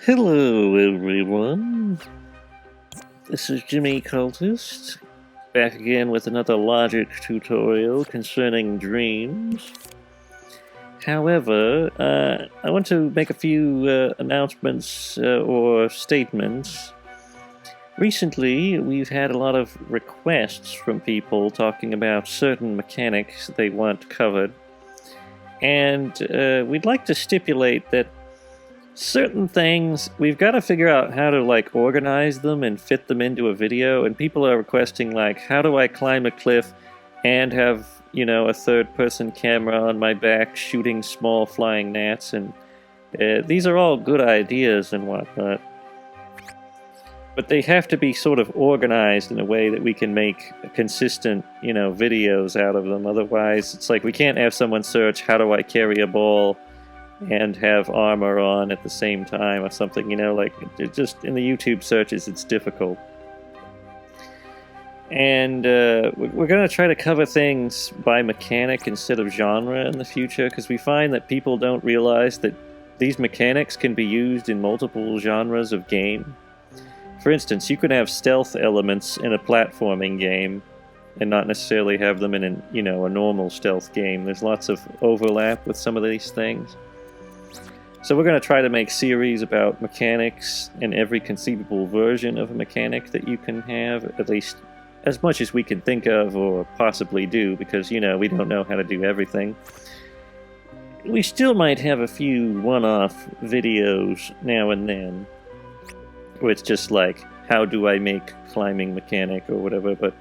Hello everyone, this is Jimmy Cultist, back again with another logic tutorial concerning dreams. However, I want to make a few announcements or statements. Recently, we've had a lot of requests from people talking about certain mechanics they want covered, and we'd like to stipulate that certain things, we've got to figure out how to organize them and fit them into a video, and people are requesting how do I climb a cliff and have, a third-person camera on my back shooting small flying gnats, and these are all good ideas and whatnot. But they have to be sort of organized in a way that we can make consistent, videos out of them. Otherwise, it's like we can't have someone search, how do I carry a ball and have armor on at the same time or something, it just in the YouTube searches it's difficult. And we're going to try to cover things by mechanic instead of genre in the future, because we find that people don't realize that these mechanics can be used in multiple genres of game. For instance, you can have stealth elements in a platforming game and not necessarily have them in a normal stealth game. There's lots of overlap with some of these things. So we're going to try to make series about mechanics in every conceivable version of a mechanic that you can have, at least as much as we can think of or possibly do, because, we don't know how to do everything. We still might have a few one-off videos now and then, where it's just how do I make climbing mechanic or whatever, but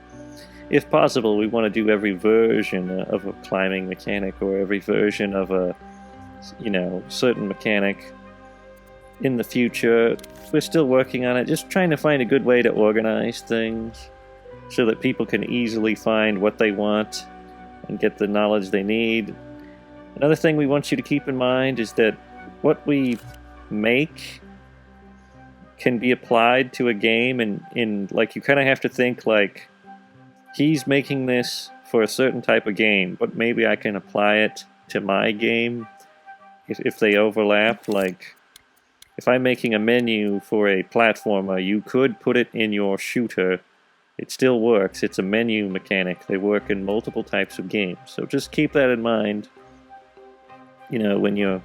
if possible, we want to do every version of a climbing mechanic or every version of a certain mechanic in the future. We're still working on it, just trying to find a good way to organize things so that people can easily find what they want and get the knowledge they need. Another thing we want you to keep in mind is that what we make can be applied to a game, and you kind of have to think he's making this for a certain type of game, but maybe I can apply it to my game if they overlap. If I'm making a menu for a platformer, you could put it in your shooter. It still works. It's a menu mechanic. They work in multiple types of games. So just keep that in mind, when you're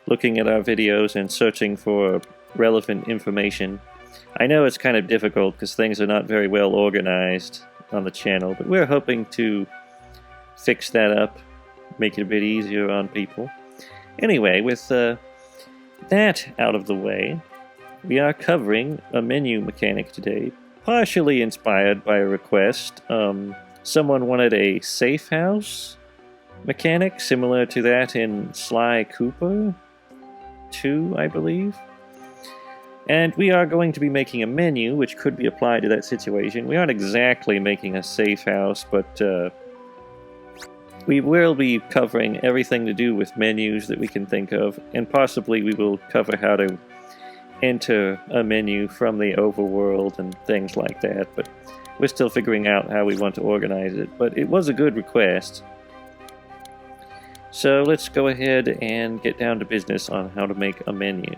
looking at our videos and searching for relevant information. I know it's kind of difficult because things are not very well organized on the channel, but we're hoping to fix that up, make it a bit easier on people. Anyway, with that out of the way, we are covering a menu mechanic today, partially inspired by a request. Someone wanted a safe house mechanic, similar to that in Sly Cooper 2, I believe. And we are going to be making a menu which could be applied to that situation. We aren't exactly making a safe house, but we will be covering everything to do with menus that we can think of, and possibly we will cover how to enter a menu from the overworld and things like that, but we're still figuring out how we want to organize it. But it was a good request. So let's go ahead and get down to business on how to make a menu.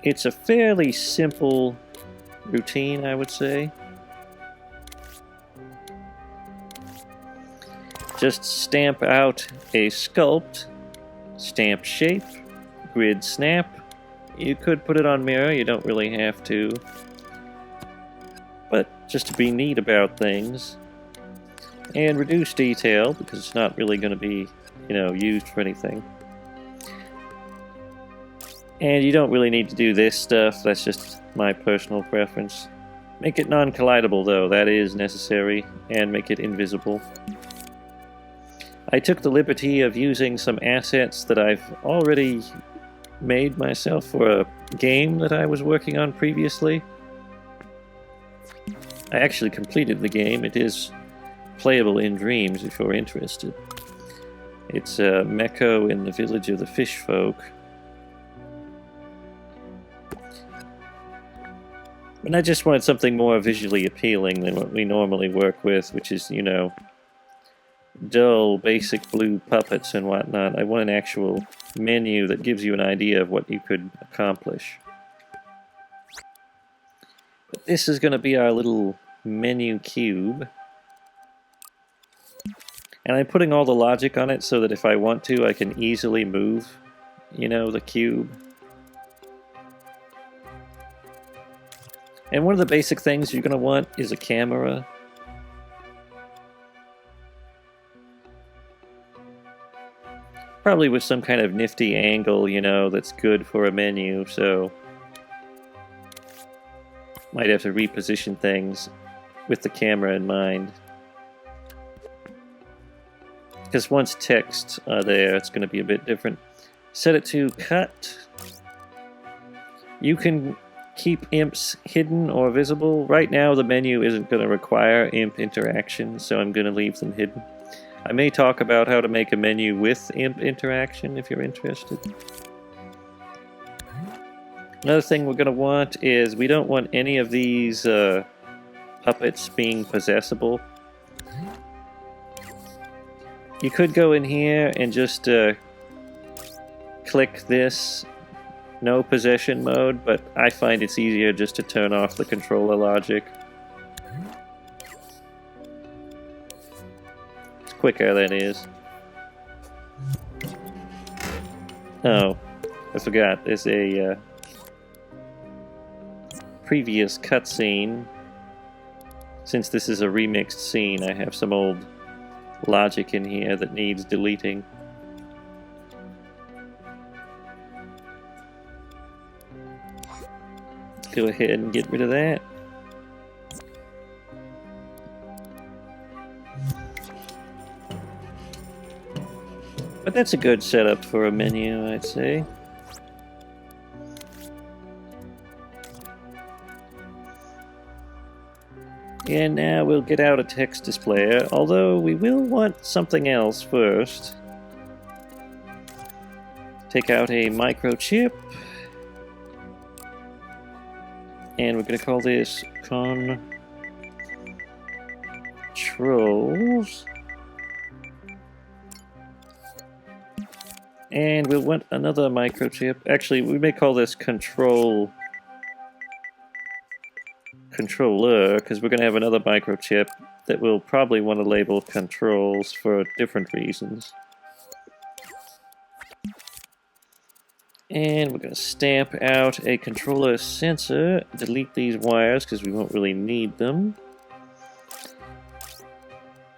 It's a fairly simple routine, I would say. Just stamp out a sculpt, stamp shape, grid snap. You could put it on mirror, you don't really have to. But just to be neat about things. And reduce detail, because it's not really going to be, used for anything. And you don't really need to do this stuff, that's just my personal preference. Make it non-collidable though, that is necessary, and make it invisible. I took the liberty of using some assets that I've already made myself for a game that I was working on previously. I actually completed the game. It is playable in Dreams if you're interested. It's Meko in the village of the fish folk. And I just wanted something more visually appealing than what we normally work with, which is, dull, basic blue puppets and whatnot. I want an actual menu that gives you an idea of what you could accomplish. But this is going to be our little menu cube. And I'm putting all the logic on it so that if I want to, I can easily move, you know, the cube. And one of the basic things you're going to want is a camera. Probably with some kind of nifty angle, you know, that's good for a menu, so might have to reposition things with the camera in mind. Because once texts are there, it's going to be a bit different. Set it to cut. You can keep imps hidden or visible. Right now the menu isn't going to require imp interaction, so I'm going to leave them hidden. I may talk about how to make a menu with imp interaction if you're interested. Another thing we're going to want is we don't want any of these puppets being possessable. You could go in here and just click this no possession mode, but I find it's easier just to turn off the controller logic. It's quicker, that is. Oh, I forgot, there's a previous cutscene. Since this is a remixed scene, I have some old logic in here that needs deleting. Let's go ahead and get rid of that. But that's a good setup for a menu, I'd say. And now we'll get out a text displayer, although we will want something else first. Take out a microchip. And we're going to call this controls. And we'll want another microchip. Actually, we may call this controller, because we're going to have another microchip that we'll probably want to label controls for different reasons. And we're going to stamp out a controller sensor, delete these wires because we won't really need them,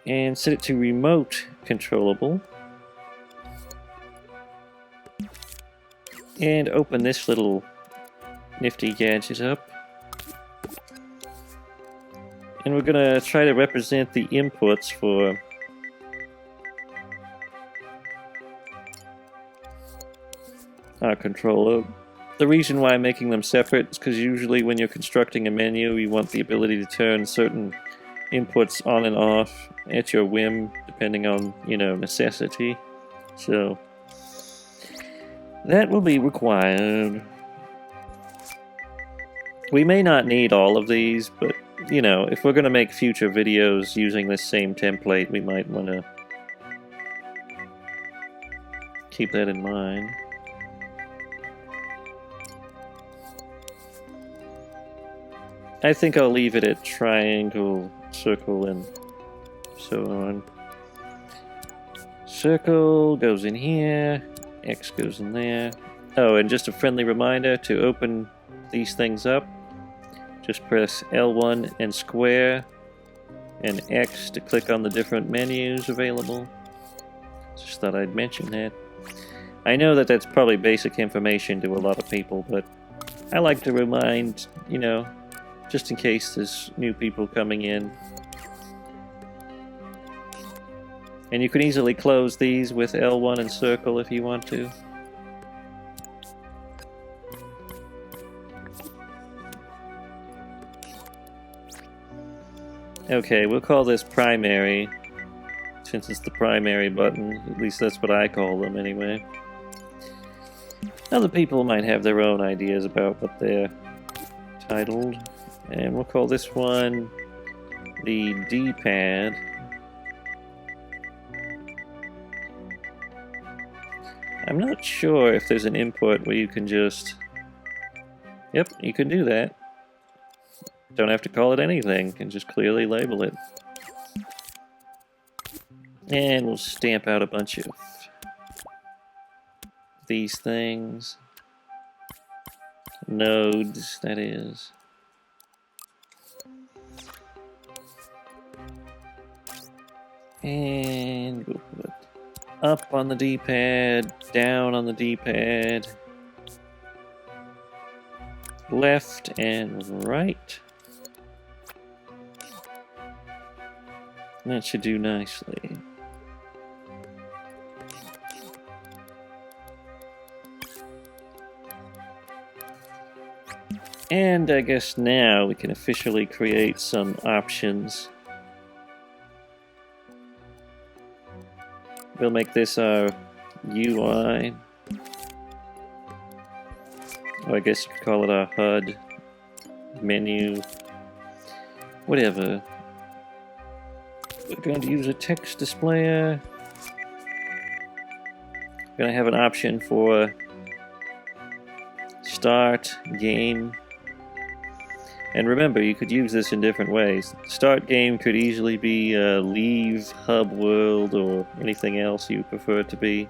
and set it to remote controllable. And open this little nifty gadget up. And we're going to try to represent the inputs for our controller. The reason why I'm making them separate is because usually when you're constructing a menu, you want the ability to turn certain inputs on and off at your whim, depending on, you know, necessity. So that will be required. We may not need all of these, but, you know, if we're going to make future videos using this same template, we might want to keep that in mind. I think I'll leave it at triangle, circle, and so on. Circle goes in here, X goes in there. Oh, and just a friendly reminder, to open these things up, just press L1 and square, and X to click on the different menus available. Just thought I'd mention that. I know that that's probably basic information to a lot of people, but I like to remind, you know, just in case there's new people coming in. And you can easily close these with L1 and circle if you want to. Okay, we'll call this primary, since it's the primary button. At least that's what I call them anyway. Other people might have their own ideas about what they're titled. And we'll call this one the D-pad. I'm not sure if there's an input where you can just... Yep, you can do that. Don't have to call it anything, you can just clearly label it. And we'll stamp out a bunch of these things. Nodes, that is. And we'll put up on the D-pad, down on the D-pad, left and right. That should do nicely. And I guess now we can officially create some options. We'll make this our UI. Or I guess you could call it our HUD. Menu. Whatever. We're going to use a text displayer. We're going to have an option for start game. And remember, you could use this in different ways. Start game could easily be leave hub world or anything else you prefer it to be.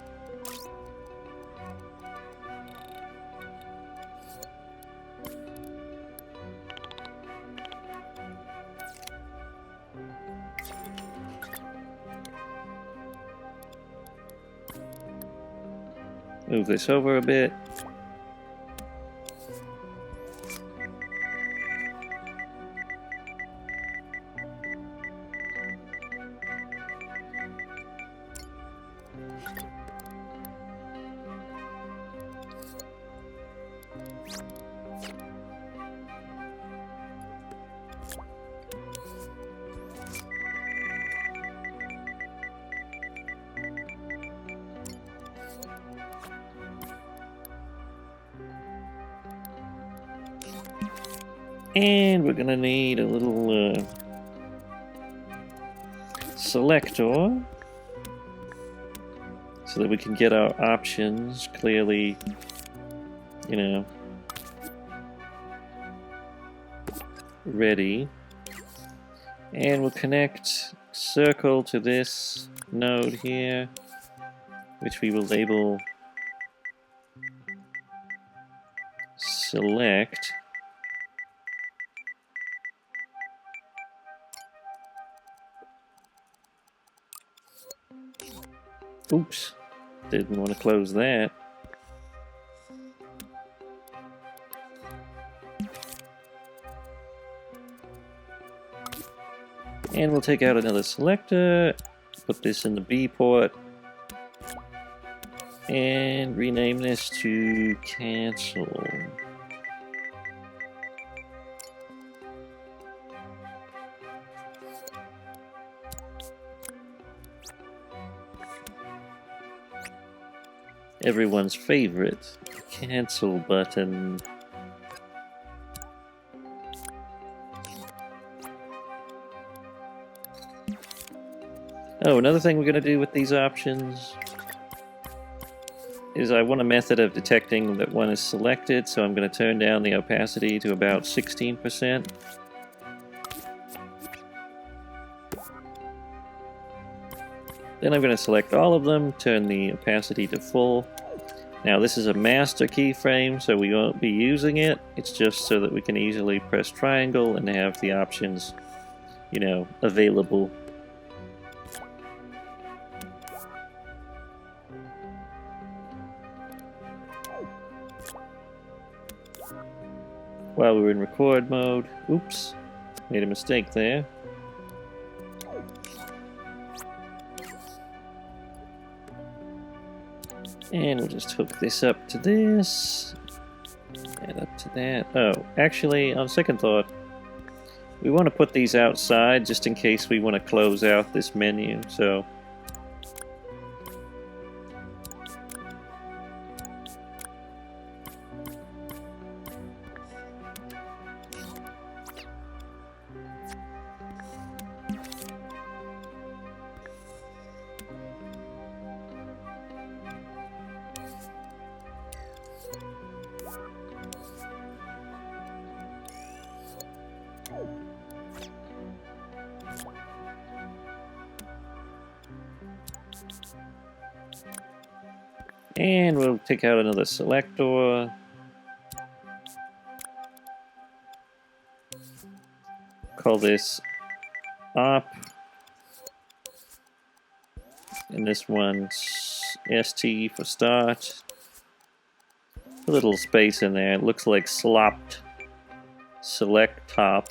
Move this over a bit. And we're gonna need a little selector so that we can get our options clearly, you know, ready. And we'll connect circle to this node here, which we will label select. Oops, didn't want to close that. And we'll take out another selector, put this in the B port, and rename this to cancel. Everyone's favorite cancel button. Oh, another thing we're going to do with these options is I want a method of detecting that one is selected, so I'm going to turn down the opacity to about 16%. Then I'm going to select all of them, turn the opacity to full. Now this is a master keyframe, so we won't be using it. It's just so that we can easily press triangle and have the options, you know, available. While we're in record mode, oops, made a mistake there. And we'll just hook this up to this, and up to that. Oh, actually, on second thought, we want to put these outside just in case we want to close out this menu, so... And we'll take out another selector. Call this op. And this one's ST for start. A little space in there. It looks like slopped. Select top.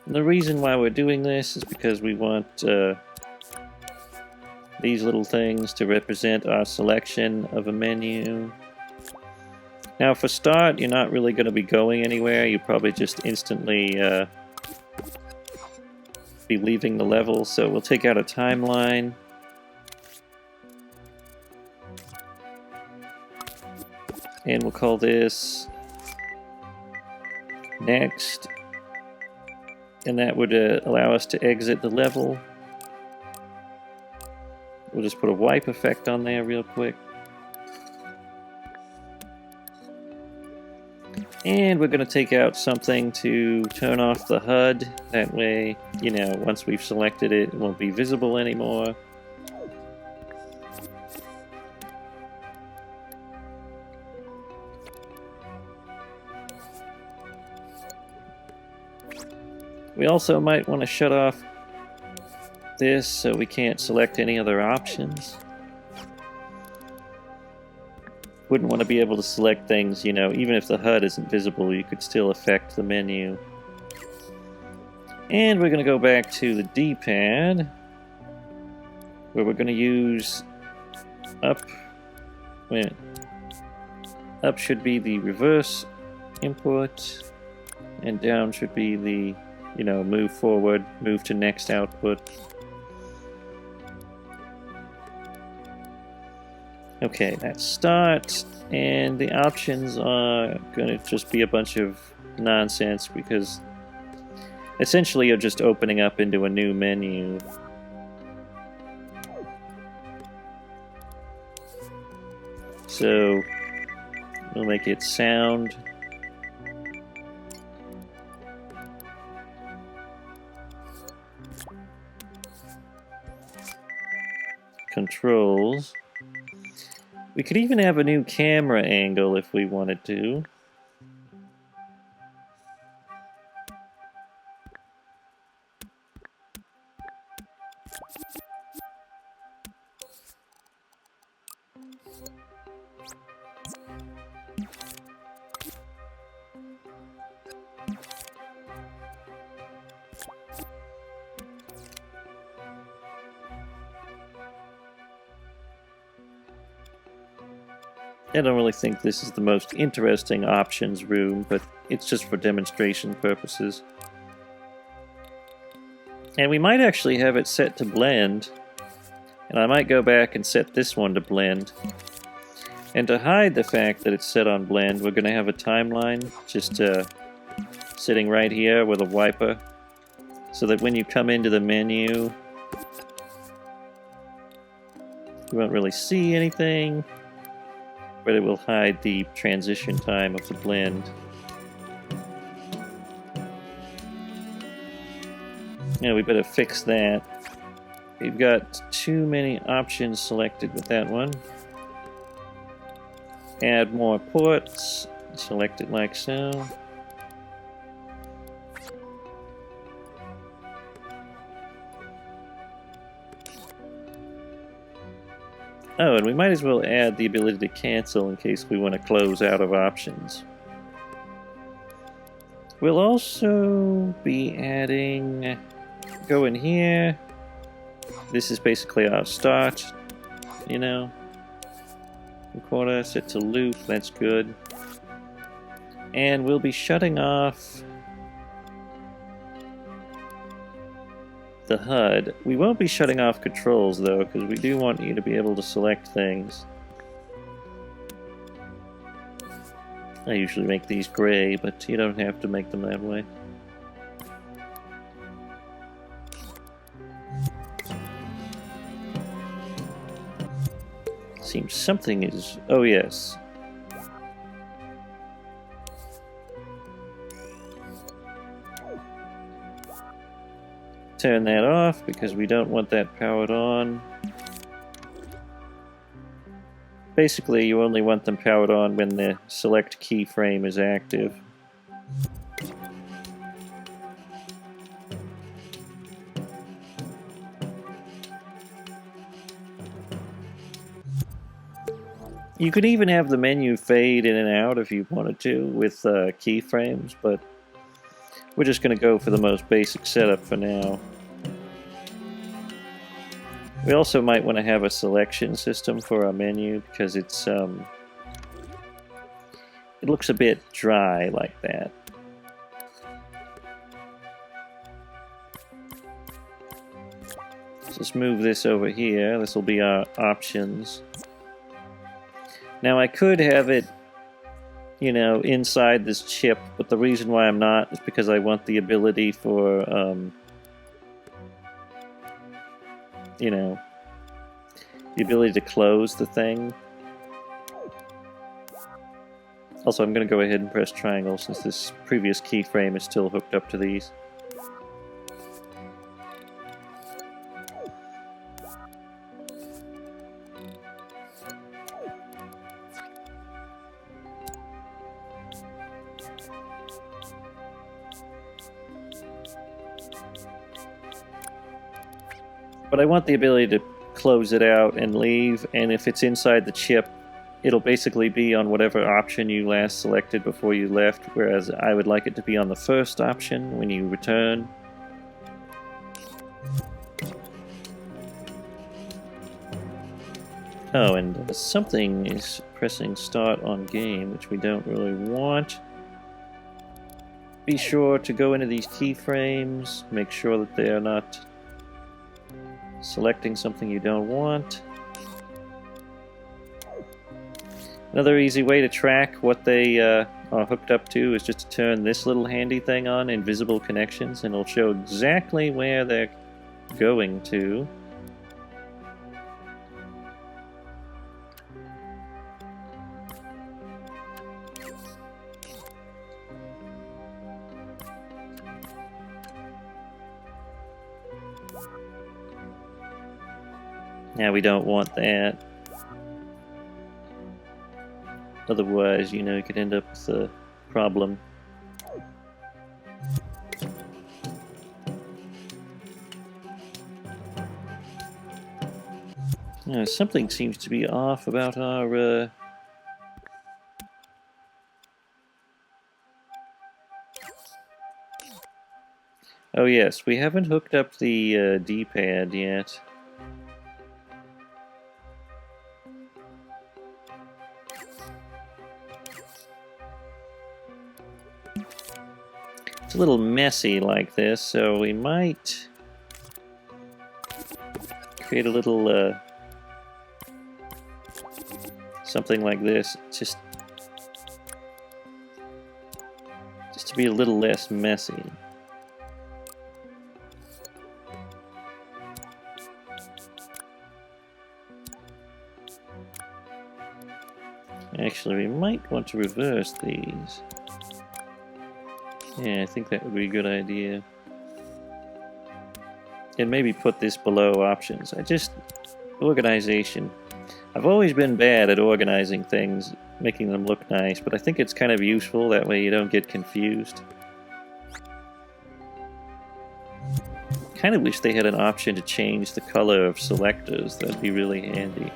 And the reason why we're doing this is because we want these little things to represent our selection of a menu. Now for start, you're not really going to be going anywhere. You probably just instantly be leaving the level. So we'll take out a timeline. And we'll call this next. And that would allow us to exit the level. We'll just put a wipe effect on there real quick. And we're going to take out something to turn off the HUD. That way, you know, once we've selected it, it won't be visible anymore. We also might want to shut off this so we can't select any other options. Wouldn't want to be able to select things, you know, even if the HUD isn't visible, you could still affect the menu. And we're going to go back to the D-pad, where we're going to use up. Wait a minute. Up should be the reverse input, and down should be the, you know, move forward, move to next output. Okay, that's start, and the options are going to just be a bunch of nonsense because essentially you're just opening up into a new menu. So we'll make it sound. Controls. We could even have a new camera angle if we wanted to. I don't really think this is the most interesting options room, but it's just for demonstration purposes. And we might actually have it set to blend, and I might go back and set this one to blend. And to hide the fact that it's set on blend, we're going to have a timeline just sitting right here with a wiper, so that when you come into the menu, you won't really see anything, but it will hide the transition time of the blend. Yeah, we better fix that. We've got too many options selected with that one. Add more ports. Select it like so. Oh, and we might as well add the ability to cancel in case we want to close out of options. We'll also be adding, go in here. This is basically our start, you know. Recorder set to loop, that's good. And we'll be shutting off the HUD. We won't be shutting off controls though, because we do want you to be able to select things. I usually make these gray, but you don't have to make them that way. Seems something is... oh yes. turn that off because we don't want that powered on. Basically, you only want them powered on when the select keyframe is active. You could even have the menu fade in and out if you wanted to with keyframes, but we're just going to go for the most basic setup for now. We also might want to have a selection system for our menu because it looks a bit dry like that. Let's just move this over here. This will be our options. Now I could have it, you know, inside this chip, but the reason why I'm not is because I want the ability for, you know, the ability to close the thing. Also, I'm going to go ahead and press triangle since this previous keyframe is still hooked up to these. But I want the ability to close it out and leave, and if it's inside the chip, it'll basically be on whatever option you last selected before you left, whereas I would like it to be on the first option when you return. Oh, and something is pressing start on game, which we don't really want. Be sure to go into these keyframes, make sure that they are not selecting something you don't want. Another easy way to track what they are hooked up to is just to turn this little handy thing on, invisible connections, and it'll show exactly where they're going to. Now we don't want that. Otherwise, you know, you could end up with a problem. Something seems to be off about our... Oh yes, we haven't hooked up the D-pad yet. It's a little messy like this, so we might create a little something like this, just to be a little less messy. Actually, we might want to reverse these. Yeah, I think that would be a good idea. And maybe put this below options. Organization. I've always been bad at organizing things, making them look nice, but I think it's kind of useful, that way you don't get confused. Kind of wish they had an option to change the color of selectors, that'd be really handy.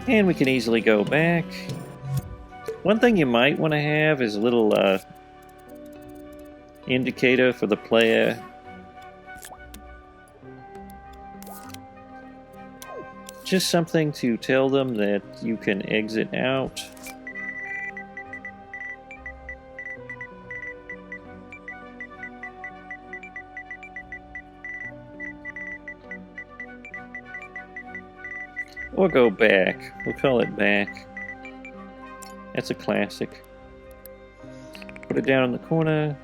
And we can easily go back. One thing you might want to have is a little indicator for the player. Just something to tell them that you can exit out. Or go back. We'll call it back. That's a classic. Put it down in the corner.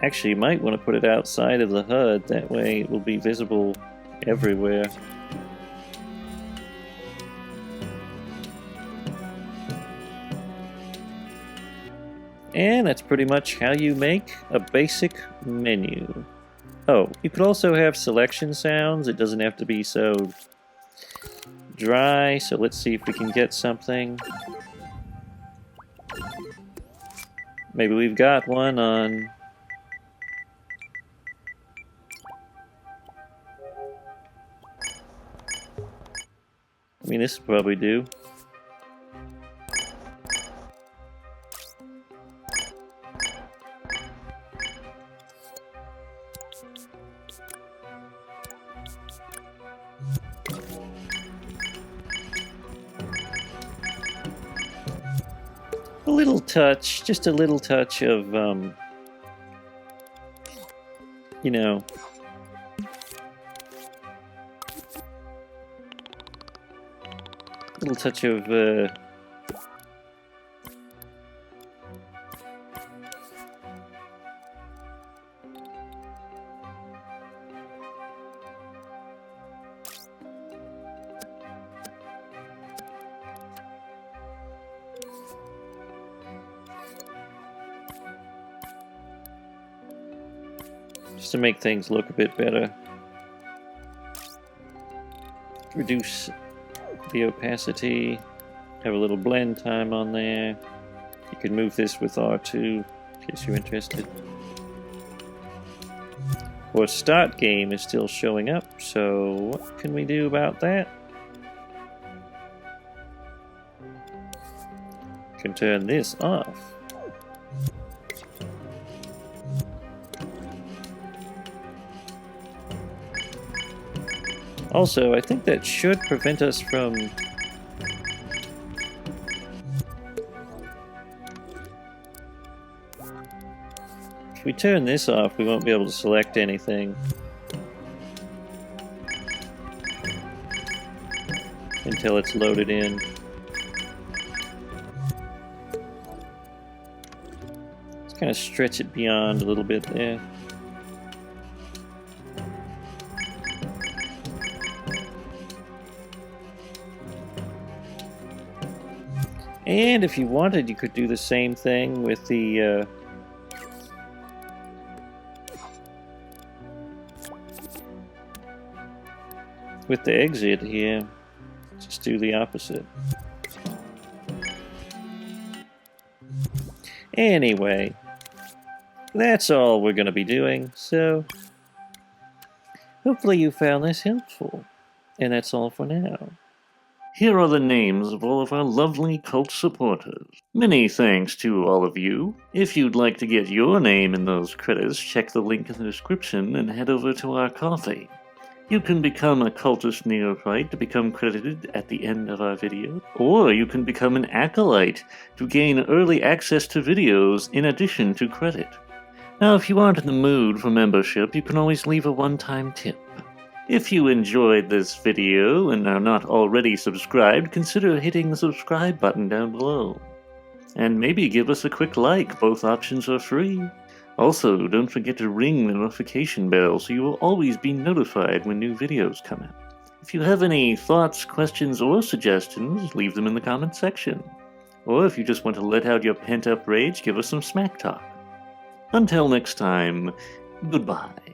Actually, you might want to put it outside of the HUD, that way it will be visible everywhere. And that's pretty much how you make a basic menu. Oh, you could also have selection sounds. It doesn't have to be so dry, so let's see if we can get something. Maybe we've got one on... I mean, this will probably do. A little touch, just a little touch of, you know, little touch of, just to make things look a bit better. Reduce the opacity, have a little blend time on there. You can move this with R2 in case you're interested. Or start game is still showing up, so what can we do about that? Can turn this off. Also, I think that should prevent us from... If we turn this off, we won't be able to select anything until it's loaded in. Let's kind of stretch it beyond a little bit there. And if you wanted, you could do the same thing with the exit here. Just do the opposite. Anyway, that's all we're going to be doing, so hopefully you found this helpful. And that's all for now. Here are the names of all of our lovely cult supporters. Many thanks to all of you. If you'd like to get your name in those credits, check the link in the description and head over to our Ko-fi. You can become a cultist neophyte to become credited at the end of our video, or you can become an acolyte to gain early access to videos in addition to credit. Now, if you aren't in the mood for membership, you can always leave a one-time tip. If you enjoyed this video and are not already subscribed, consider hitting the subscribe button down below. And maybe give us a quick like, both options are free. Also, don't forget to ring the notification bell so you will always be notified when new videos come out. If you have any thoughts, questions, or suggestions, leave them in the comment section. Or if you just want to let out your pent-up rage, give us some smack talk. Until next time, goodbye.